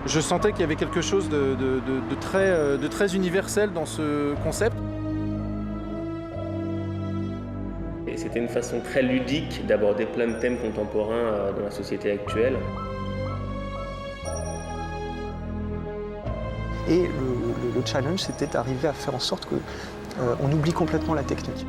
Je sentais qu'il y avait quelque chose de très universel dans ce concept. Et c'était une façon très ludique d'aborder plein de thèmes contemporains dans la société actuelle. Et le challenge, c'était d'arriver à faire en sorte qu'on oublie complètement la technique.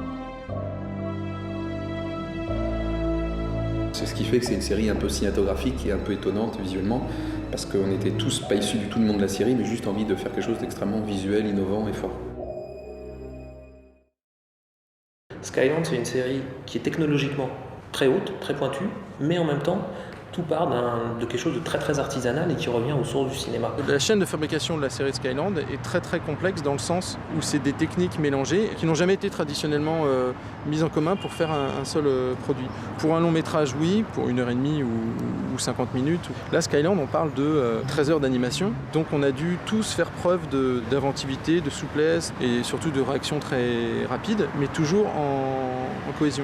C'est ce qui fait que c'est une série un peu cinématographique et un peu étonnante visuellement, parce qu'on n'était tous pas issus du tout du monde de la série, mais juste envie de faire quelque chose d'extrêmement visuel, innovant et fort. Skyland, c'est une série qui est technologiquement très haute, très pointue, mais en même temps, tout part de quelque chose de très très artisanal et qui revient aux sources du cinéma. La chaîne de fabrication de la série Skyland est très très complexe dans le sens où c'est des techniques mélangées qui n'ont jamais été traditionnellement mises en commun pour faire un seul produit. Pour un long métrage, oui, pour 1h30 ou 50 minutes. Là, Skyland, on parle de 13 heures d'animation, donc on a dû tous faire preuve d'inventivité, de souplesse et surtout de réaction très rapide, mais toujours en cohésion.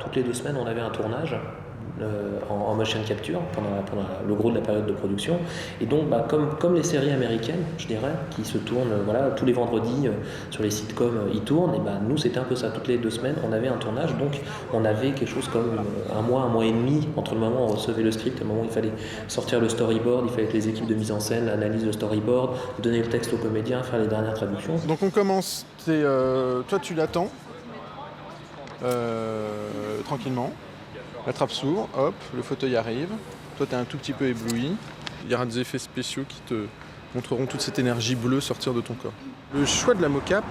Toutes les 2 semaines, on avait un tournage en motion capture pendant le gros de la période de production. Et donc, comme les séries américaines, je dirais, qui se tournent tous les vendredis sur les sitcoms, ils tournent, et nous, c'était un peu ça. Toutes les 2 semaines, on avait un tournage. Donc, on avait quelque chose comme un mois et demi entre le moment où on recevait le script et le moment où il fallait sortir le storyboard, il fallait que les équipes de mise en scène analysent le storyboard, donner le texte aux comédiens, faire les dernières traductions. Donc on commence, toi tu l'attends. Tranquillement, la trappe s'ouvre, hop, le fauteuil arrive, toi t'es un tout petit peu ébloui, il y aura des effets spéciaux qui te montreront toute cette énergie bleue sortir de ton corps. Le choix de la mocap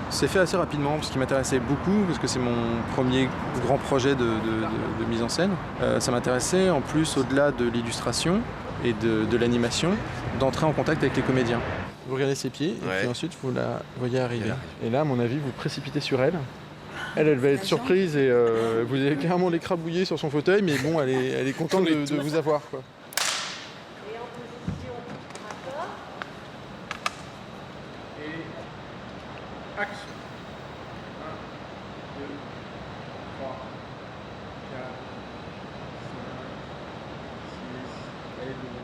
s'est fait assez rapidement, ce qui m'intéressait beaucoup, parce que c'est mon premier grand projet de mise en scène. Ça m'intéressait en plus, au-delà de l'illustration et de l'animation, d'entrer en contact avec les comédiens. Vous regardez ses pieds, et puis ensuite vous la voyez arriver. Et là, à mon avis, vous vous précipitez sur elle. Elle va être surprise et vous allez carrément l'écrabouiller sur son fauteuil, mais bon, elle est contente de vous avoir, quoi. Et en position, d'accord. Et action. 1, 2, 3, 4, 5, 6, et 12.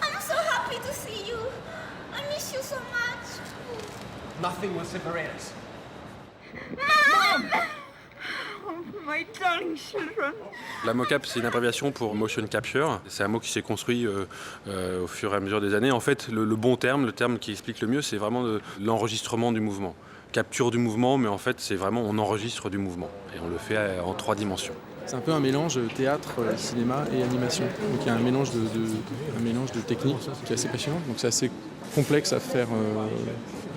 I'm so happy to see you. I miss you so much. Nothing will separate us. Mom! Oh, my darling children. La mocap, c'est une abréviation pour motion capture. C'est un mot qui s'est construit au fur et à mesure des années. En fait, le bon terme, le terme qui explique le mieux, c'est vraiment l'enregistrement du mouvement. Capture du mouvement, mais en fait, c'est vraiment on enregistre du mouvement. Et on le fait en 3 dimensions. C'est un peu un mélange théâtre, cinéma et animation. Donc il y a un mélange de techniques qui est assez passionnant. Donc c'est assez complexe à faire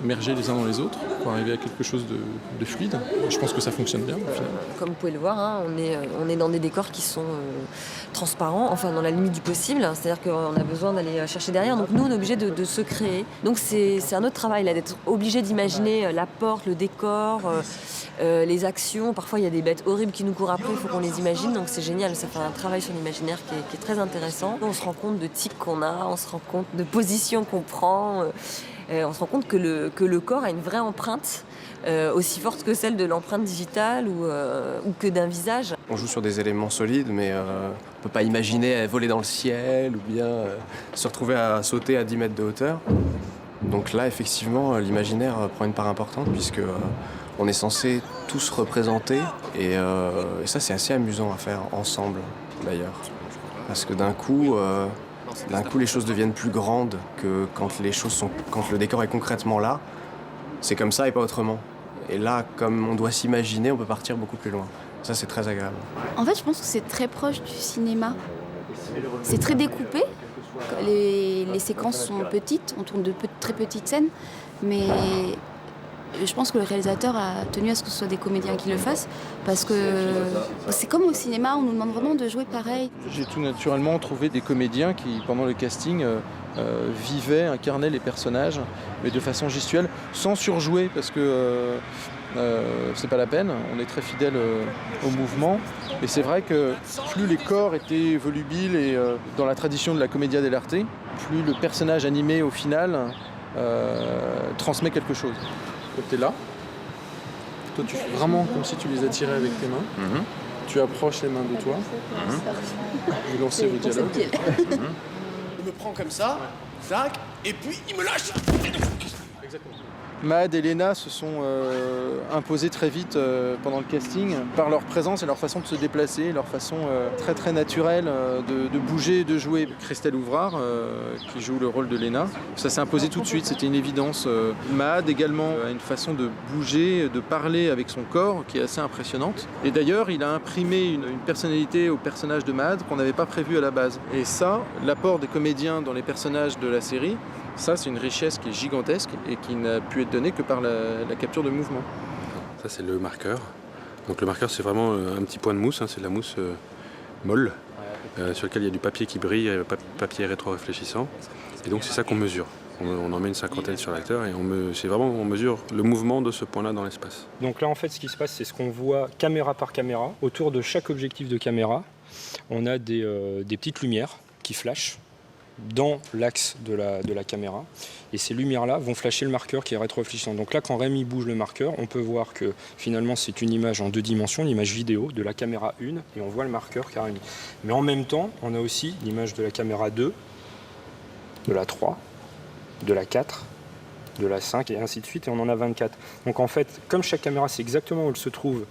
merger les uns dans les autres pour arriver à quelque chose de fluide. Je pense que ça fonctionne bien au final. Comme vous pouvez le voir, on est dans des décors qui sont transparents, enfin dans la limite du possible. C'est-à-dire qu'on a besoin d'aller chercher derrière. Donc nous, on est obligé de se créer. Donc c'est un autre travail là, d'être obligé d'imaginer la porte, le décor, les actions. Parfois, il y a des bêtes horribles qui nous courent après, il faut qu'on les imagine. Donc c'est génial, ça fait un travail sur l'imaginaire qui est très intéressant. On se rend compte de tics qu'on a, on se rend compte de positions qu'on prend. On se rend compte que le corps a une vraie empreinte, aussi forte que celle de l'empreinte digitale ou que d'un visage. On joue sur des éléments solides, mais on ne peut pas imaginer voler dans le ciel ou bien se retrouver à sauter à 10 mètres de hauteur. Donc là, effectivement, l'imaginaire prend une part importante puisque on est censé tous représenter et ça, c'est assez amusant à faire ensemble, d'ailleurs. Parce que d'un coup, les choses deviennent plus grandes que quand le décor est concrètement là. C'est comme ça et pas autrement. Et là, comme on doit s'imaginer, on peut partir beaucoup plus loin. Ça, c'est très agréable. En fait, je pense que c'est très proche du cinéma. C'est très découpé. Les séquences sont petites, on tourne de très petites scènes, mais je pense que le réalisateur a tenu à ce que ce soit des comédiens qui le fassent, parce que c'est comme au cinéma, on nous demande vraiment de jouer pareil. J'ai tout naturellement trouvé des comédiens qui, pendant le casting, vivaient, incarnaient les personnages, mais de façon gestuelle, sans surjouer, parce que c'est pas la peine, on est très fidèle au mouvement. Et c'est vrai que plus les corps étaient volubiles et dans la tradition de la commedia dell'arte, plus le personnage animé au final transmet quelque chose. Toi, t'es là. Toi, tu fais vraiment comme si tu les attirais avec tes mains. Tu approches les mains de toi. Vous lancez vos dialogues. Il me prend comme ça, zac, et puis il me lâche. Exactement. Mad et Lena se sont imposés très vite pendant le casting par leur présence et leur façon de se déplacer, leur façon très très naturelle de bouger et de jouer. Christelle Ouvrard, qui joue le rôle de Lena, ça s'est imposé tout de suite, c'était une évidence. Mad également a une façon de bouger, de parler avec son corps qui est assez impressionnante. Et d'ailleurs, il a imprimé une personnalité au personnage de Mad qu'on n'avait pas prévu à la base. Et ça, l'apport des comédiens dans les personnages de la série, ça, c'est une richesse qui est gigantesque et qui n'a pu être donnée que par la capture de mouvement. Ça, c'est le marqueur. Donc le marqueur, c'est vraiment un petit point de mousse, c'est de la mousse molle, sur lequel il y a du papier qui brille, papier rétro-réfléchissant. Et donc c'est ça qu'on mesure. On en met une cinquantaine sur l'acteur et on mesure le mouvement de ce point-là dans l'espace. Donc là, en fait, ce qui se passe, c'est ce qu'on voit caméra par caméra. Autour de chaque objectif de caméra, on a des petites lumières qui flashent dans l'axe de la caméra, et ces lumières-là vont flasher le marqueur qui est rétro-réfléchissant. Donc là, quand Rémi bouge le marqueur, on peut voir que finalement c'est une image en 2 dimensions, une image vidéo de la caméra 1, et on voit le marqueur qui a Rémi. Mais en même temps, on a aussi l'image de la caméra 2, de la 3, de la 4, de la 5, et ainsi de suite, et on en a 24. Donc en fait, comme chaque caméra sait exactement où elle se trouve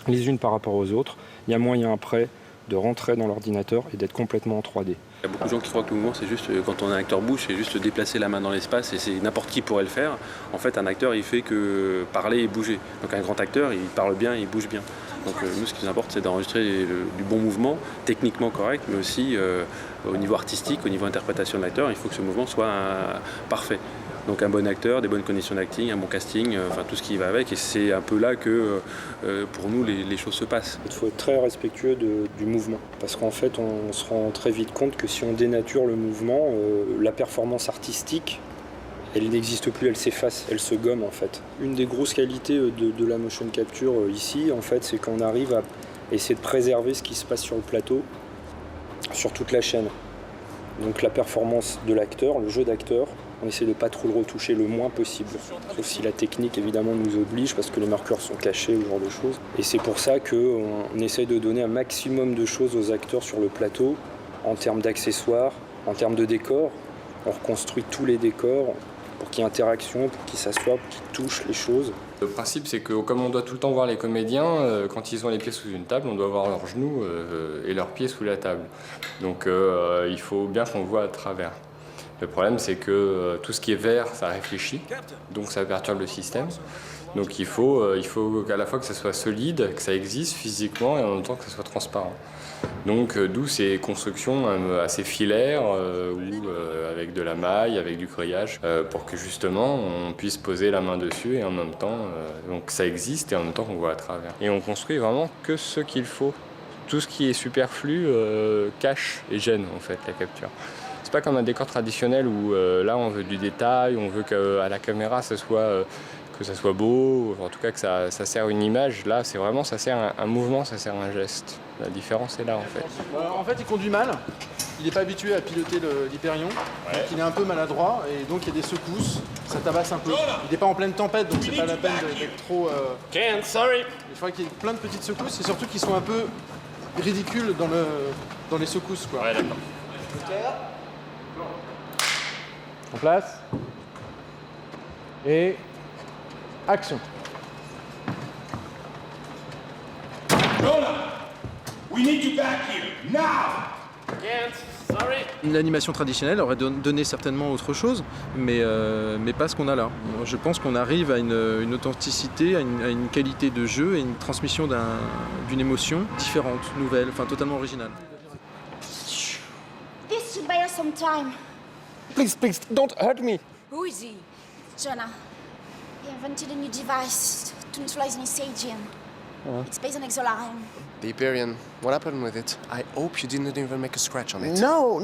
les unes par rapport aux autres, il y a moyen après de rentrer dans l'ordinateur et d'être complètement en 3D. Il y a beaucoup de gens qui croient que le mouvement, c'est juste, quand on est un acteur bouge, c'est juste déplacer la main dans l'espace et c'est n'importe qui pourrait le faire. En fait, un acteur, il fait que parler et bouger. Donc un grand acteur, il parle bien, il bouge bien. Donc nous, ce qui nous importe, c'est d'enregistrer du bon mouvement, techniquement correct, mais aussi au niveau artistique, au niveau interprétation de l'acteur, il faut que ce mouvement soit parfait. Donc un bon acteur, des bonnes conditions d'acting, un bon casting, enfin tout ce qui va avec. Et c'est un peu là que, pour nous, les choses se passent. Il faut être très respectueux du mouvement. Parce qu'en fait, on se rend très vite compte que si on dénature le mouvement, la performance artistique, elle n'existe plus, elle s'efface, elle se gomme en fait. Une des grosses qualités de la motion capture ici, en fait, c'est qu'on arrive à essayer de préserver ce qui se passe sur le plateau, sur toute la chaîne. Donc la performance de l'acteur, le jeu d'acteur, on essaie de ne pas trop le retoucher le moins possible. Sauf si la technique évidemment nous oblige parce que les marqueurs sont cachés ou ce genre de choses. Et c'est pour ça qu'on essaie de donner un maximum de choses aux acteurs sur le plateau, en termes d'accessoires, en termes de décors. On reconstruit tous les décors pour qu'il y ait interaction, pour qu'ils s'assoient, pour qu'ils touchent les choses. Le principe, c'est que comme on doit tout le temps voir les comédiens, quand ils ont les pieds sous une table, on doit voir leurs genoux et leurs pieds sous la table. Donc il faut bien qu'on voit à travers. Le problème, c'est que tout ce qui est vert, ça réfléchit, donc ça perturbe le système. Donc il faut à la fois que ça soit solide, que ça existe physiquement, et en même temps que ça soit transparent. Donc d'où ces constructions assez filaires, avec de la maille, avec du grillage, pour que justement on puisse poser la main dessus et en même temps, donc ça existe et en même temps qu'on voit à travers. Et on construit vraiment que ce qu'il faut. Tout ce qui est superflu cache et gêne en fait la capture. C'est pas comme un décor traditionnel où là on veut du détail, on veut qu'à la caméra que ça soit beau, en tout cas que ça sert une image. Là c'est vraiment, ça sert un mouvement, ça sert un geste. La différence est là en fait. En fait il conduit mal, il n'est pas habitué à piloter l'Hyperion, donc il est un peu maladroit et donc il y a des secousses, ça tabasse un peu. Il n'est pas en pleine tempête donc c'est pas la peine d'être trop... Il faudrait qu'il y ait plein de petites secousses et surtout qu'ils soient un peu ridicules dans les secousses, quoi. Ouais, d'accord. En place. Et action. Jonah, we need you back here now. Can't, L'animation traditionnelle aurait donné certainement autre chose, mais pas ce qu'on a là. Je pense qu'on arrive à une authenticité, à une qualité de jeu et une transmission d'une émotion différente, nouvelle, enfin totalement originale. This should buy us some time. Please, don't hurt me. Who is he? Jonah. He invented a new device to neutralize an Sagian. It's based on Exolarium. The Hyperion, what happened with it? I hope you didn't even make a scratch on it. No.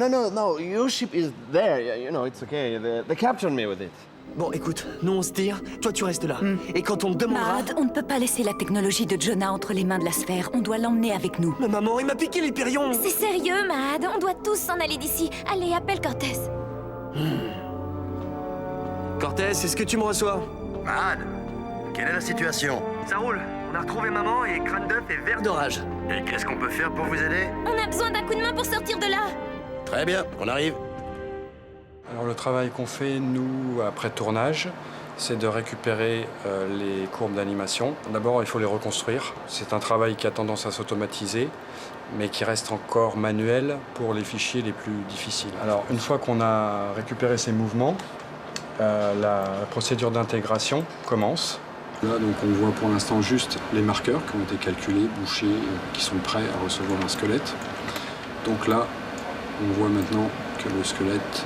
Your ship is there. You know, it's okay. They captured me with it. Bon, écoute, nous on se tire, toi tu restes là. Et quand on te demandera... Mad, on ne peut pas laisser la technologie de Jonah entre les mains de la sphère. On doit l'emmener avec nous. Mais maman, il m'a piqué l'Hyperion. C'est sérieux, Mad. On doit tous s'en aller d'ici. Allez, appelle Cortez. Cortez, est-ce que tu me reçois? Mad, quelle est la situation? Ça roule. On a retrouvé maman et crâne d'œuf est vert d'orage. Et qu'est-ce qu'on peut faire pour vous aider? On a besoin d'un coup de main pour sortir de là. Très bien, on arrive. Alors le travail qu'on fait, nous, après tournage, c'est de récupérer les courbes d'animation. D'abord, il faut les reconstruire. C'est un travail qui a tendance à s'automatiser, mais qui reste encore manuel pour les fichiers les plus difficiles. Alors, une fois qu'on a récupéré ces mouvements, la procédure d'intégration commence. Là, donc, on voit pour l'instant juste les marqueurs qui ont été calculés, bouchés, qui sont prêts à recevoir un squelette. Donc là, on voit maintenant que le squelette,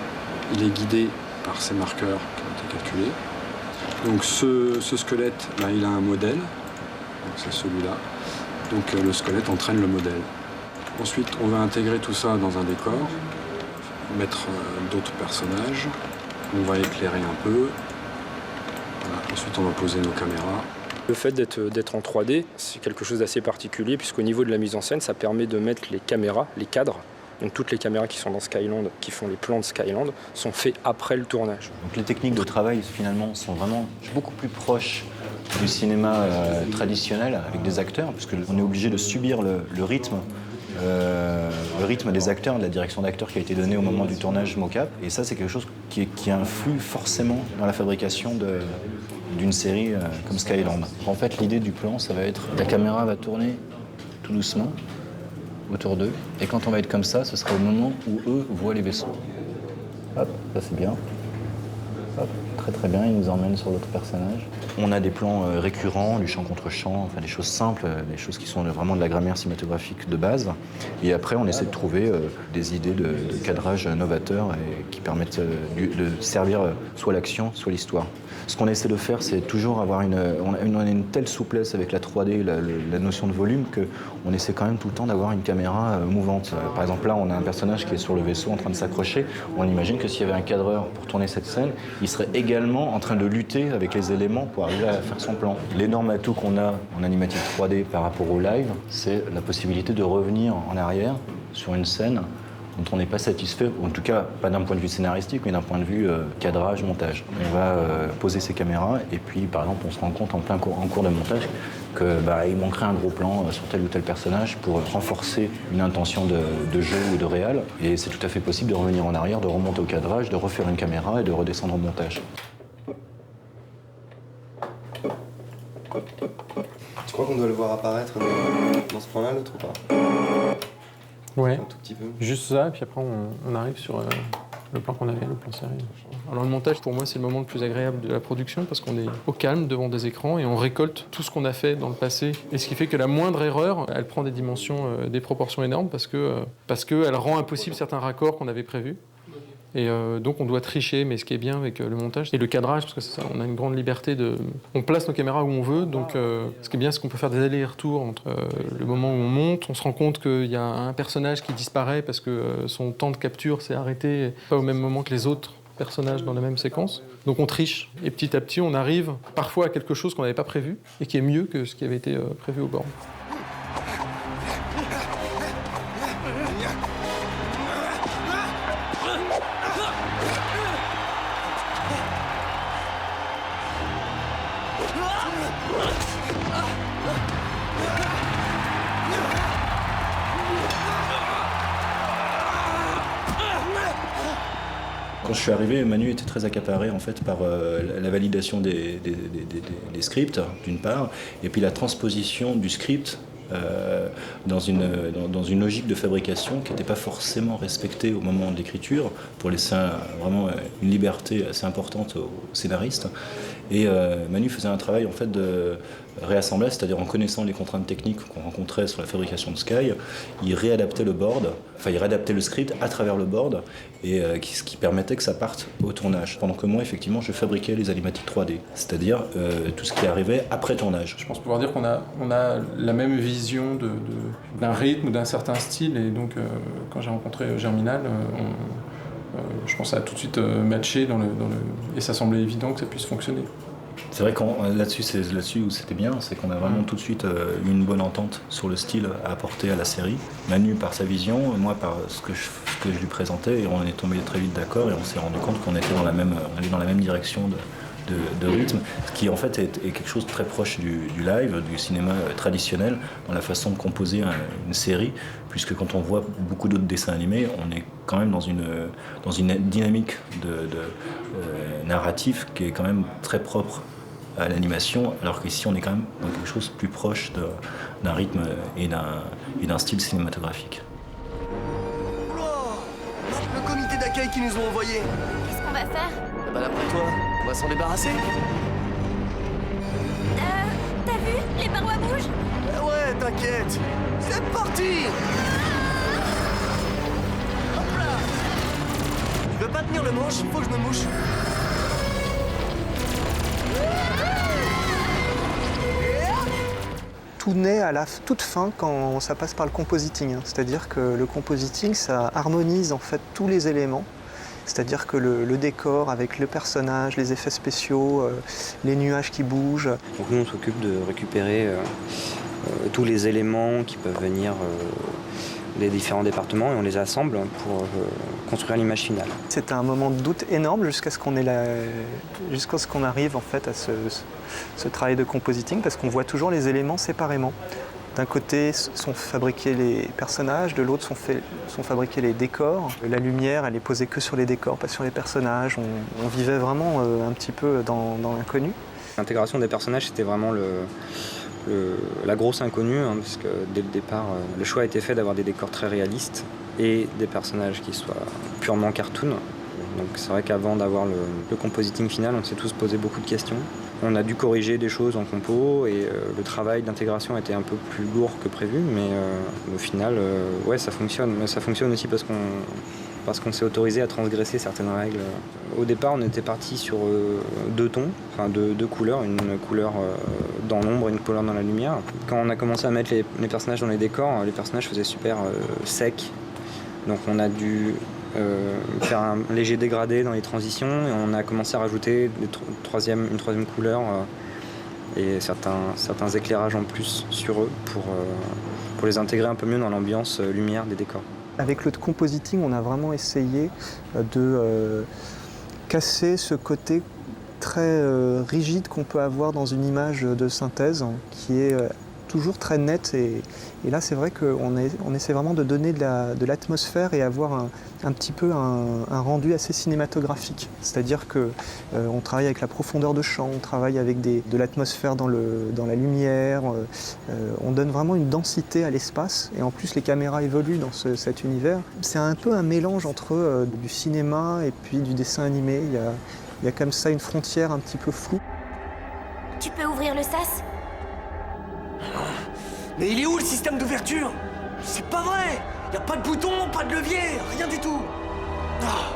il est guidé par ces marqueurs qui ont été calculés. Donc ce squelette, là, il a un modèle, c'est celui-là. Donc le squelette entraîne le modèle. Ensuite, on va intégrer tout ça dans un décor, mettre d'autres personnages, on va éclairer un peu. Voilà. Ensuite, on va poser nos caméras. Le fait d'être en 3D, c'est quelque chose d'assez particulier, puisqu'au niveau de la mise en scène, ça permet de mettre les caméras, les cadres. Donc toutes les caméras qui sont dans Skyland, qui font les plans de Skyland, sont faits après le tournage. Donc les techniques de travail, finalement, sont vraiment beaucoup plus proches du cinéma traditionnel avec des acteurs, puisqu'on est obligé de subir le rythme des acteurs, de la direction d'acteurs qui a été donnée au moment du tournage mocap. Et ça, c'est quelque chose qui influe forcément dans la fabrication d'une série comme Skyland. En fait, l'idée du plan, ça va être la caméra va tourner tout doucement autour d'eux. Et quand on va être comme ça, ce sera au moment où eux voient les vaisseaux. Hop, ça c'est bien. Hop, très très bien, ils nous emmènent sur l'autre personnage. On a des plans récurrents, du champ contre champ, enfin des choses simples, des choses qui sont vraiment de la grammaire cinématographique de base. Et après, on essaie de trouver des idées de cadrage novateurs et qui permettent de servir soit l'action, soit l'histoire. Ce qu'on essaie de faire, c'est toujours avoir on a une telle souplesse avec la 3D, la notion de volume, qu'on essaie quand même tout le temps d'avoir une caméra mouvante. Par exemple, là, on a un personnage qui est sur le vaisseau en train de s'accrocher. On imagine que s'il y avait un cadreur pour tourner cette scène, il serait également en train de lutter avec les éléments pour arriver à faire son plan. L'énorme atout qu'on a en animatique 3D par rapport au live, c'est la possibilité de revenir en arrière sur une scène dont on n'est pas satisfait, en tout cas pas d'un point de vue scénaristique, mais d'un point de vue cadrage, montage. On va poser ses caméras et puis par exemple on se rend compte en cours de montage qu'il manquerait un gros plan sur tel ou tel personnage pour renforcer une intention de jeu ou de réal. Et c'est tout à fait possible de revenir en arrière, de remonter au cadrage, de refaire une caméra et de redescendre au montage. Tu crois qu'on doit le voir apparaître dans ce plan-là, l'autre ou pas? Ouais, un tout petit peu. Juste ça, et puis après on arrive sur le plan qu'on avait, le plan série. Alors le montage, pour moi, c'est le moment le plus agréable de la production parce qu'on est au calme devant des écrans et on récolte tout ce qu'on a fait dans le passé. Et ce qui fait que la moindre erreur, elle prend des dimensions, des proportions énormes parce qu'elle rend impossible certains raccords qu'on avait prévus. Et donc on doit tricher, mais ce qui est bien avec le montage et le cadrage, parce que c'est ça, on a une grande liberté on place nos caméras où on veut, donc ce qui est bien, c'est qu'on peut faire des allers-retours entre le moment où on monte, on se rend compte qu'il y a un personnage qui disparaît parce que son temps de capture s'est arrêté, pas au même moment que les autres personnages dans la même séquence. Donc on triche, et petit à petit on arrive parfois à quelque chose qu'on n'avait pas prévu, et qui est mieux que ce qui avait été prévu au bord. Quand je suis arrivé, Manu était très accaparé en fait par la validation des scripts d'une part, et puis la transposition du script dans une logique de fabrication qui n'était pas forcément respectée au moment de l'écriture, pour laisser vraiment une liberté assez importante aux scénaristes. Et Manu faisait un travail en fait de réassemblage, c'est-à-dire en connaissant les contraintes techniques qu'on rencontrait sur la fabrication de Sky, il réadaptait le board, enfin il réadaptait le script à travers le board, et ce qui permettait que ça parte au tournage. Pendant que moi, effectivement, je fabriquais les animatiques 3D, c'est-à-dire tout ce qui arrivait après tournage. Je pense pouvoir dire qu'on a la même vision d'un rythme ou d'un certain style, et donc quand j'ai rencontré Germinal, je pense que ça a tout de suite matché et ça semblait évident que ça puisse fonctionner. C'est vrai que c'est là-dessus où c'était bien, c'est qu'on a vraiment tout de suite eu une bonne entente sur le style à apporter à la série. Manu par sa vision, moi par ce que je lui présentais, et on est tombé très vite d'accord et on s'est rendu compte qu'on était dans la même direction de rythme, ce qui en fait est quelque chose de très proche du live, du cinéma traditionnel, dans la façon de composer une série, puisque quand on voit beaucoup d'autres dessins animés, on est quand même dans une dynamique narrative qui est quand même très propre à l'animation, alors qu'ici on est quand même dans quelque chose de plus proche d'un rythme et d'un style cinématographique. Le comité d'accueil qui nous ont envoyés. Qu'est-ce qu'on va faire? Bah d'après toi, on va s'en débarrasser. T'as vu? Les parois bougent? Ouais, t'inquiète. C'est parti. Hop là. Tu veux pas tenir le manche? Il faut que je me mouche. Tout naît à la toute fin quand ça passe par le compositing. C'est-à-dire que le compositing, ça harmonise en fait tous les éléments. C'est-à-dire que le décor avec le personnage, les effets spéciaux, les nuages qui bougent. Donc nous on s'occupe de récupérer tous les éléments qui peuvent venir des différents départements et on les assemble pour construire l'image finale. C'était un moment de doute énorme jusqu'à ce qu'on arrive en fait à ce travail de compositing, parce qu'on voit toujours les éléments séparément. D'un côté sont fabriqués les personnages, de l'autre sont fabriqués les décors. La lumière, elle est posée que sur les décors, pas sur les personnages. On vivait vraiment un petit peu dans l'inconnu. L'intégration des personnages, c'était vraiment la grosse inconnue, hein, parce que dès le départ, le choix a été fait d'avoir des décors très réalistes et des personnages qui soient purement cartoon. Donc c'est vrai qu'avant d'avoir le compositing final, on s'est tous posé beaucoup de questions. On a dû corriger des choses en compo et le travail d'intégration était un peu plus lourd que prévu, mais au final, ouais, ça fonctionne. Mais ça fonctionne aussi parce qu'on s'est autorisé à transgresser certaines règles. Au départ, on était parti sur deux tons, enfin deux couleurs, une couleur dans l'ombre et une couleur dans la lumière. Quand on a commencé à mettre les personnages dans les décors, les personnages faisaient super secs. Donc on a dû faire un léger dégradé dans les transitions et on a commencé à rajouter une troisième couleur et certains éclairages en plus sur eux pour les intégrer un peu mieux dans l'ambiance lumière des décors. Avec le compositing, on a vraiment essayé de casser ce côté très rigide qu'on peut avoir dans une image de synthèse, qui est toujours très nette. Et là, c'est vrai qu'on essaie vraiment de donner de l'atmosphère et avoir un petit peu un rendu assez cinématographique. C'est-à-dire qu'on travaille avec la profondeur de champ, on travaille avec de l'atmosphère dans la lumière, on donne vraiment une densité à l'espace, et en plus les caméras évoluent dans cet univers. C'est un peu un mélange entre du cinéma et puis du dessin animé. Il y a comme ça une frontière un petit peu floue. Tu peux ouvrir le sas? Mais il est où le système d'ouverture? C'est pas vrai! Y a pas de bouton, pas de levier, rien du tout! Ah.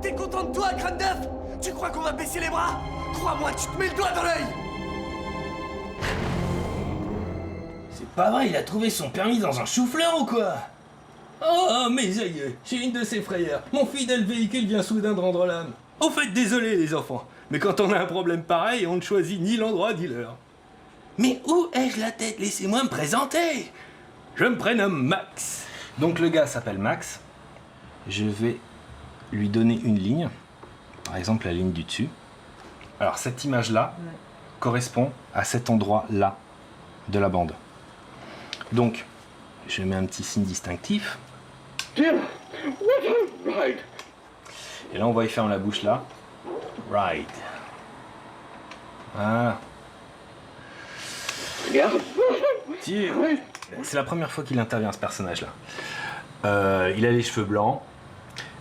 T'es content de toi, crâne d'œuf? Tu crois qu'on va baisser les bras? Crois-moi, tu te mets le doigt dans l'œil! C'est pas vrai, il a trouvé son permis dans un chou-fleur ou quoi? Oh, mes aïeux, j'ai une de ses frayeurs. Mon fidèle véhicule vient soudain de rendre l'âme. Au fait, désolé les enfants, mais quand on a un problème pareil, on ne choisit ni l'endroit ni l'heure. Mais où ai-je la tête? Laissez-moi me présenter. Je me prénomme Max. Donc le gars s'appelle Max. Je vais lui donner une ligne. Par exemple la ligne du dessus. Alors cette image-là correspond à cet endroit-là de la bande. Donc je mets un petit signe distinctif. Et là on va y faire la bouche là. Right. Ah. C'est la première fois qu'il intervient, ce personnage-là. Il a les cheveux blancs.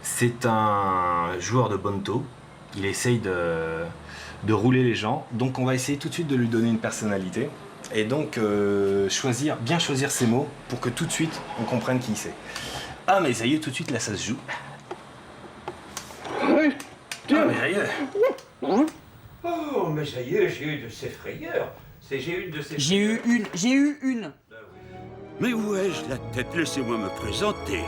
C'est un joueur de bonto. Il essaye de rouler les gens. Donc on va essayer tout de suite de lui donner une personnalité. Et donc bien choisir ses mots pour que tout de suite on comprenne qui c'est. Ah mais ça y est, tout de suite là ça se joue. Ah mais ça y est. Oh, mais ça y est, j'ai eu de ces frayeurs. J'ai eu une. Mais où ai-je la tête? Laissez-moi me présenter.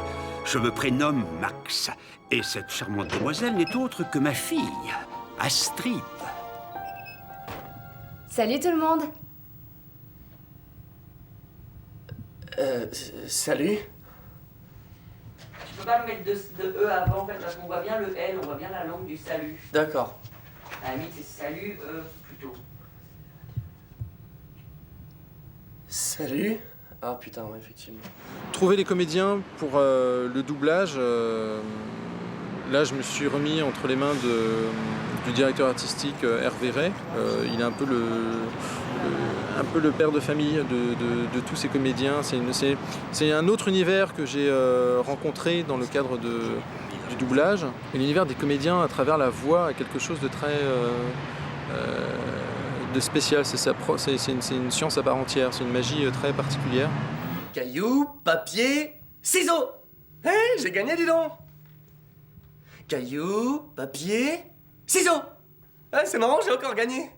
Je me prénomme Max. Et cette charmante demoiselle n'est autre que ma fille, Astrid. Salut tout le monde. Salut. Tu peux pas me mettre de E avant, en fait, parce qu'on voit bien le L, on voit bien la langue du salut. D'accord. À la limite, c'est salut, plutôt. Salut. Ah putain, ouais, effectivement. Trouver les comédiens pour le doublage, là je me suis remis entre les mains du directeur artistique Hervé Ray. Il est un peu le père de famille de tous ces comédiens. C'est un autre univers que j'ai rencontré dans le cadre du doublage. Et l'univers des comédiens à travers la voix a quelque chose de très de spécial. C'est une science à part entière, c'est une magie très particulière. Cailloux, papier, ciseaux. Hé, j'ai gagné, dis donc. Cailloux, papier, ciseaux. Ah, c'est marrant, j'ai encore gagné.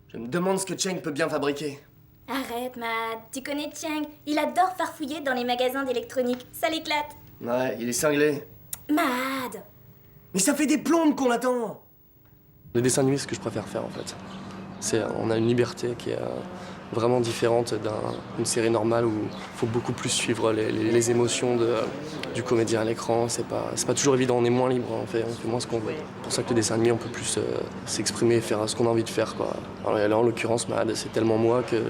Je me demande ce que Cheng peut bien fabriquer. Arrête, Mad. Tu connais Cheng. Il adore farfouiller dans les magasins d'électronique. Ça l'éclate. Ouais, il est cinglé. Mad. Mais ça fait des plombes qu'on l'attend. Les dessins animés, c'est ce que je préfère faire en fait. On a une liberté qui est vraiment différente d'une série normale où il faut beaucoup plus suivre les émotions du comédien à l'écran. C'est pas toujours évident, on est moins libre, on fait moins ce qu'on veut. C'est pour ça que le dessin animé, on peut plus s'exprimer et faire ce qu'on a envie de faire, quoi. Alors là, en l'occurrence, c'est tellement moi que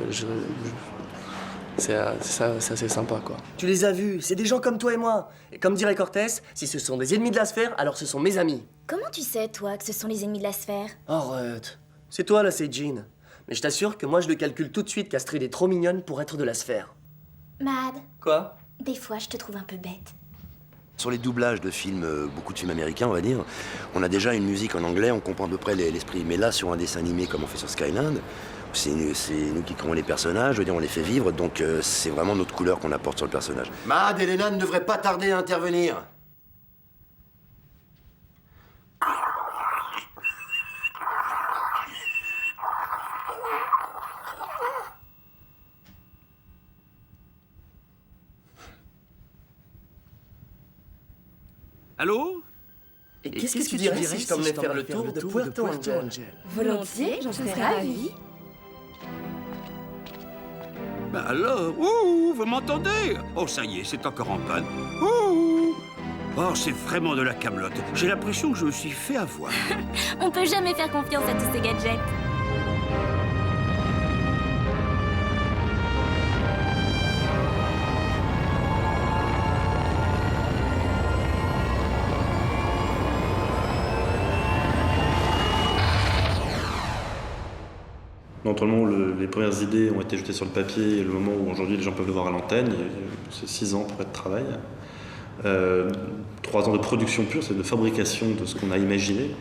c'est assez sympa, quoi. Tu les as vus, c'est des gens comme toi et moi. Et comme dirait Cortés, si ce sont des ennemis de la sphère, alors ce sont mes amis. Comment tu sais, toi, que ce sont les ennemis de la sphère? Arrête. C'est toi, là, c'est Jean. Mais je t'assure que moi, je le calcule tout de suite qu'Astrid est trop mignonne pour être de la sphère. Mad. Quoi? Des fois, je te trouve un peu bête. Sur les doublages de films, beaucoup de films américains, on va dire, on a déjà une musique en anglais, on comprend à peu près l'esprit. Mais là, sur un dessin animé comme on fait sur Skyland, c'est nous qui créons les personnages, je veux dire, on les fait vivre, donc c'est vraiment notre couleur qu'on apporte sur le personnage. Mad et Lena ne devraient pas tarder à intervenir. Allô? Et qu'est-ce que tu dirais si je t'emmenais faire le tour de Puerto Angel? Volontiers, j'en serais ravie. Bah alors, ouh, vous m'entendez? Oh, ça y est, c'est encore en panne. Ouh! Oh, c'est vraiment de la camelote. J'ai l'impression que je me suis fait avoir. On peut jamais faire confiance à tous ces gadgets. Entre le moment où les premières idées ont été jetées sur le papier et le moment où aujourd'hui les gens peuvent le voir à l'antenne, c'est 6 ans pour être de travail. 3 ans de production pure, c'est de fabrication de ce qu'on a imaginé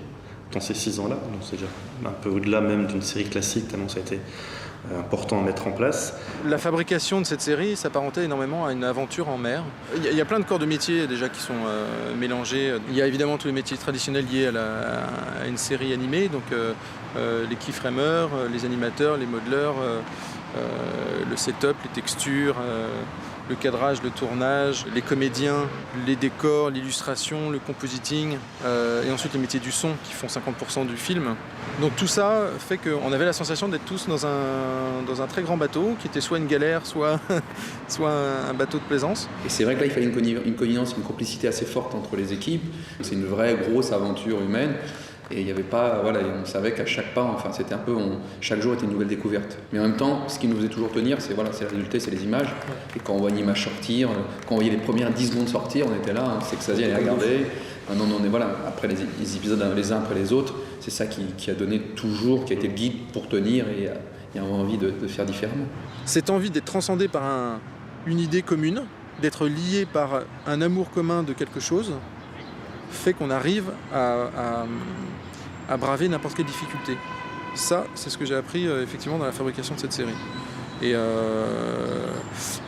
dans ces 6 ans-là. Donc c'est déjà un peu au-delà même d'une série classique, tellement ça a été important à mettre en place. La fabrication de cette série s'apparentait énormément à une aventure en mer. Il y a plein de corps de métiers déjà qui sont mélangés. Il y a évidemment tous les métiers traditionnels liés à une série animée, donc les keyframers, les animateurs, les modeleurs, le setup, les textures, le cadrage, le tournage, les comédiens, les décors, l'illustration, le compositing, et ensuite les métiers du son qui font 50% du film. Donc tout ça fait qu'on avait la sensation d'être tous dans un très grand bateau, qui était soit une galère, soit un bateau de plaisance. Et c'est vrai que là, il fallait une connivence, une complicité assez forte entre les équipes. C'est une vraie grosse aventure humaine. Et il y avait pas, voilà, on savait qu'à chaque pas, enfin c'était un peu, chaque jour était une nouvelle découverte. Mais en même temps, ce qui nous faisait toujours tenir, c'est voilà, c'est la résultat, c'est les images. Et quand on voit une image sortir, quand on voyait les premières 10 secondes sortir, on était là, c'est que ça allait regarder. Maintenant, on est voilà, après les épisodes les uns après les autres, c'est ça qui a donné toujours, qui a été le guide pour tenir et avoir envie de faire différemment. Cette envie d'être transcendé par une idée commune, d'être lié par un amour commun de quelque chose, fait qu'on arrive à braver n'importe quelle difficulté. Ça, c'est ce que j'ai appris effectivement dans la fabrication de cette série. Et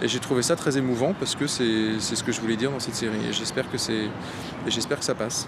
j'ai trouvé ça très émouvant parce que c'est ce que je voulais dire dans cette série. Et j'espère que ça passe.